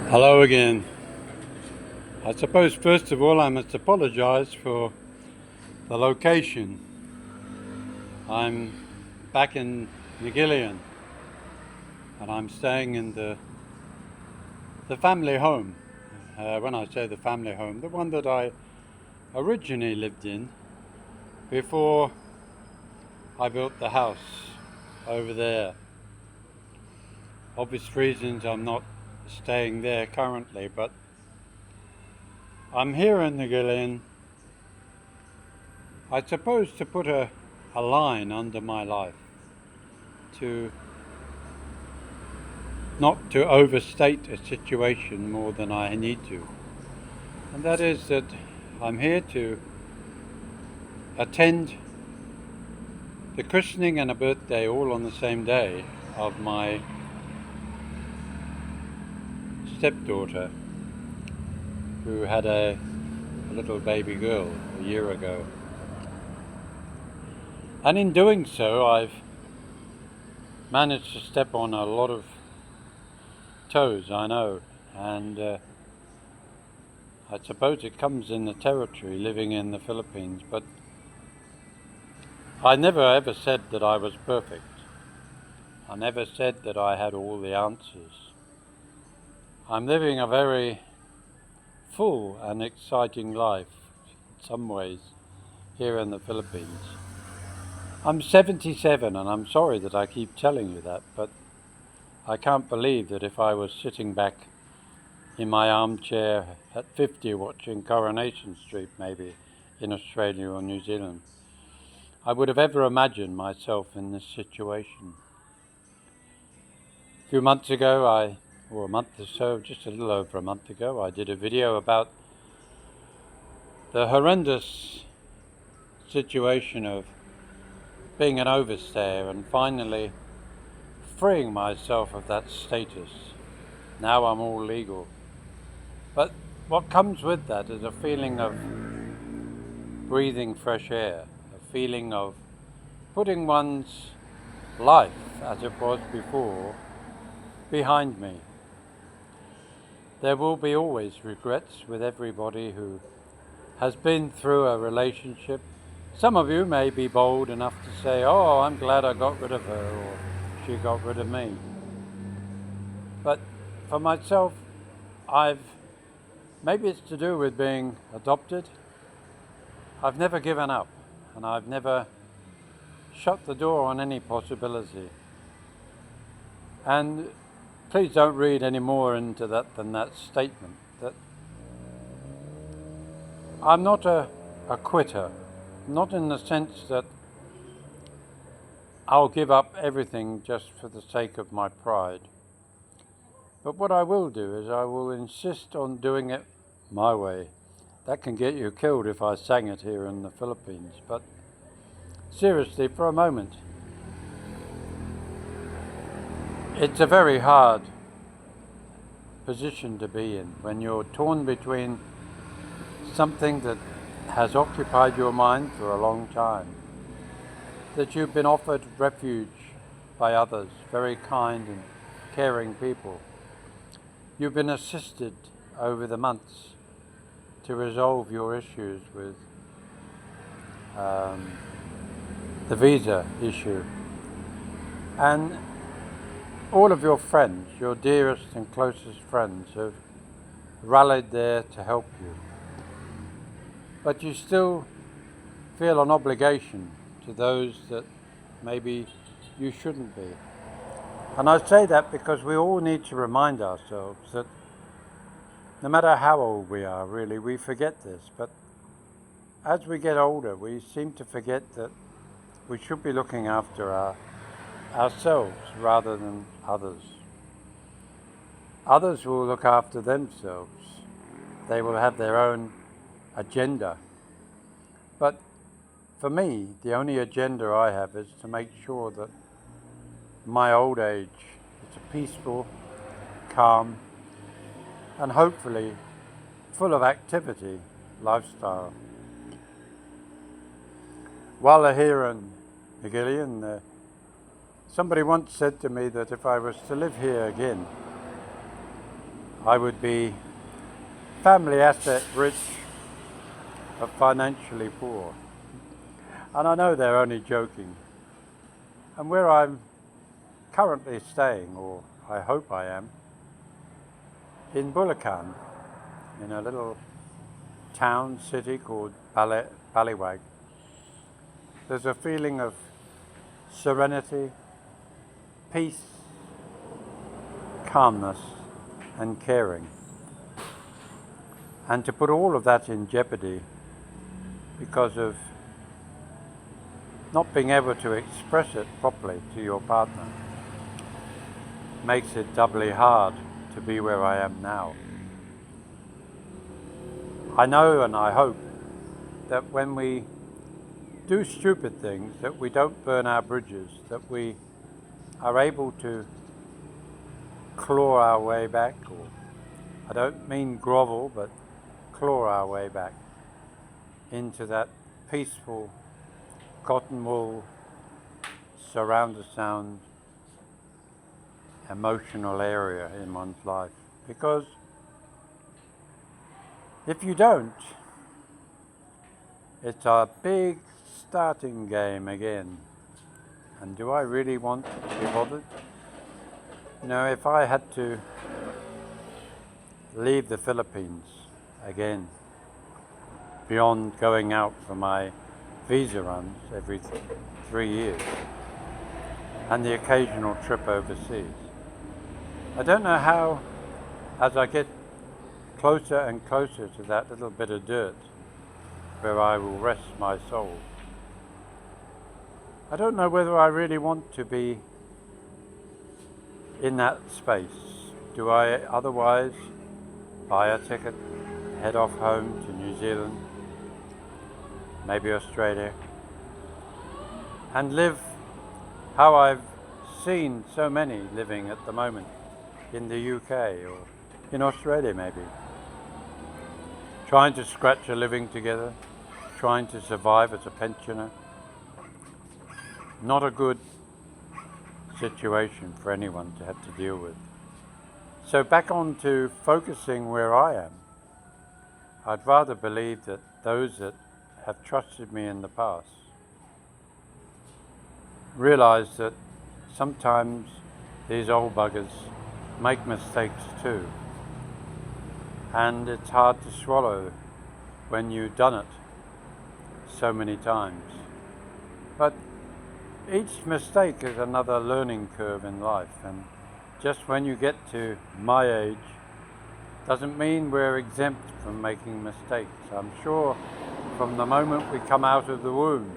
Hello again. I suppose first of all I must apologise for the location. I'm back in Negillion and I'm staying in the family home. When I say the family home, the one that I originally lived in before I built the house over there. Obvious reasons I'm not staying there currently, but I'm here in Negillion, I suppose, to put a line under my life, to not to overstate a situation more than I need to. And that is that I'm here to attend the christening and a birthday all on the same day of my stepdaughter, who had a little baby girl a year ago. And in doing so, I've managed to step on a lot of toes, I know, and I suppose it comes in the territory living in the Philippines, but I never ever said that I was perfect. I never said that I had all the answers. I'm living a very full and exciting life, in some ways, here in the Philippines. I'm 77 and I'm sorry that I keep telling you that, but I can't believe that if I was sitting back in my armchair at 50 watching Coronation Street maybe in Australia or New Zealand, I would have ever imagined myself in this situation. A few months ago, or a month or so, just a little over a month ago, I did a video about the horrendous situation of being an overstayer and finally freeing myself of that status. Now I'm all legal. But what comes with that is a feeling of breathing fresh air, a feeling of putting one's life, as it was before, behind me. There will be always regrets with everybody who has been through a relationship. Some of you may be bold enough to say, oh, I'm glad I got rid of her, or she got rid of me. But for myself, maybe it's to do with being adopted. I've never given up, and I've never shut the door on any possibility. And please don't read any more into that than that statement, that I'm not a quitter, not in the sense that I'll give up everything just for the sake of my pride. But what I will do is I will insist on doing it my way. That can get you killed if I sang it here in the Philippines. But seriously, for a moment, it's a very hard position to be in when you're torn between something that has occupied your mind for a long time, that you've been offered refuge by others, very kind and caring people. You've been assisted over the months to resolve your issues with the visa issue. And all of your friends, your dearest and closest friends, have rallied there to help you. But you still feel an obligation to those that maybe you shouldn't be. And I say that because we all need to remind ourselves that no matter how old we are, really, we forget this. But as we get older, we seem to forget that we should be looking after ourselves rather than others. Others will look after themselves. They will have their own agenda. But for me, the only agenda I have is to make sure that my old age is a peaceful, calm, and hopefully full of activity lifestyle. While they're here in Negillion, somebody once said to me that if I was to live here again, I would be family asset rich but financially poor. And I know they're only joking. And where I'm currently staying, or I hope I am, in Bulacan, in a little town, city called Baliwag, there's a feeling of serenity, peace, calmness, and caring. And to put all of that in jeopardy because of not being able to express it properly to your partner makes it doubly hard to be where I am now. I know and I hope that when we do stupid things, that we don't burn our bridges, that we are able to claw our way back, or I don't mean grovel, but claw our way back into that peaceful cotton wool, surround the sound, emotional area in one's life. Because if you don't, it's a big starting game again. And do I really want to be bothered? You know, if I had to leave the Philippines again, beyond going out for my visa runs every 3 years, and the occasional trip overseas, I don't know how, as I get closer and closer to that little bit of dirt where I will rest my soul, I don't know whether I really want to be in that space. Do I otherwise buy a ticket, head off home to New Zealand, maybe Australia, and live how I've seen so many living at the moment in the UK or in Australia maybe, trying to scratch a living together, trying to survive as a pensioner? Not a good situation for anyone to have to deal with. So back on to focusing where I am. I'd rather believe that those that have trusted me in the past realize that sometimes these old buggers make mistakes too. And it's hard to swallow when you've done it so many times. But each mistake is another learning curve in life, and just when you get to my age doesn't mean we're exempt from making mistakes. I'm sure from the moment we come out of the womb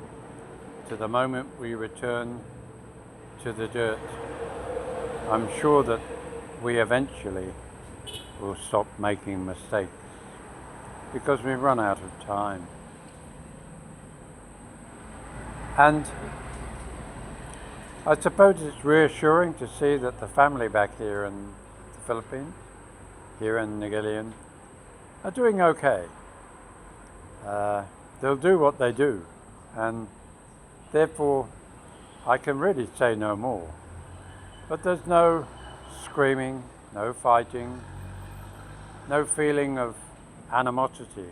to the moment we return to the dirt, I'm sure that we eventually will stop making mistakes because we run out of time. And I suppose it's reassuring to see that the family back here in the Philippines, here in Negillion, are doing okay. They'll do what they do, and therefore I can really say no more. But there's no screaming, no fighting, no feeling of animosity.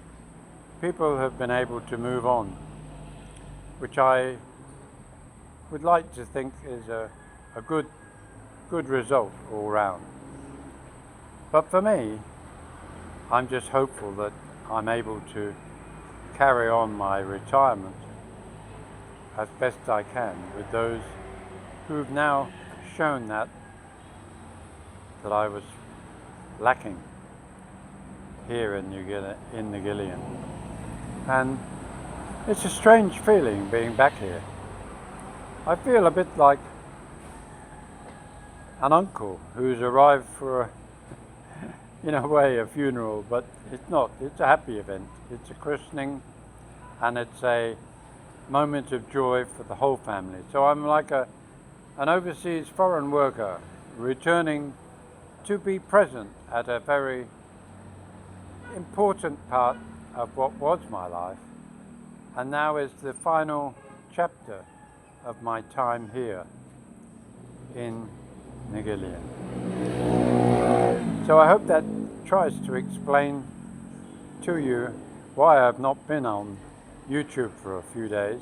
People have been able to move on, which I would like to think is a good result all round. But for me, I'm just hopeful that I'm able to carry on my retirement as best I can with those who've now shown that I was lacking here in Negillion. And it's a strange feeling being back here. I feel a bit like an uncle who's arrived for, in a way, a funeral, but it's not. It's a happy event. It's a christening, and it's a moment of joy for the whole family. So I'm like an overseas foreign worker returning to be present at a very important part of what was my life, and now is the final chapter of my time here in Negillion. So I hope that tries to explain to you why I've not been on YouTube for a few days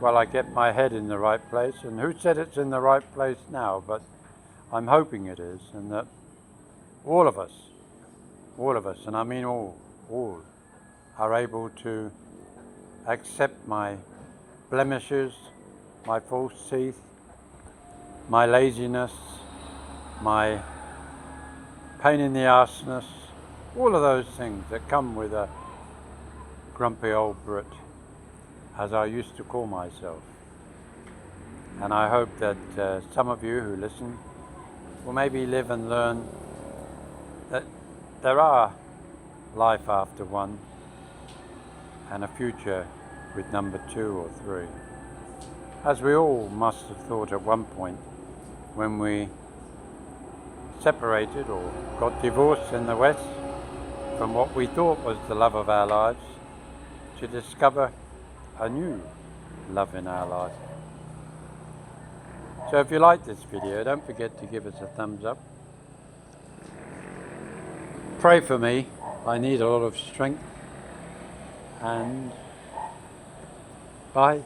while I get my head in the right place. And who said it's in the right place now? But I'm hoping it is, and that all of us, and I mean all, are able to accept my blemishes, my false teeth, my laziness, my pain in the arseness, all of those things that come with a grumpy old Brit, as I used to call myself. And I hope that some of you who listen will maybe live and learn that there are life after one and a future with number 2 or 3, as we all must have thought at one point when we separated or got divorced in the West from what we thought was the love of our lives, to discover a new love in our life. So if you like this video, don't forget to give us a thumbs up. Pray for me, I need a lot of strength, and bye.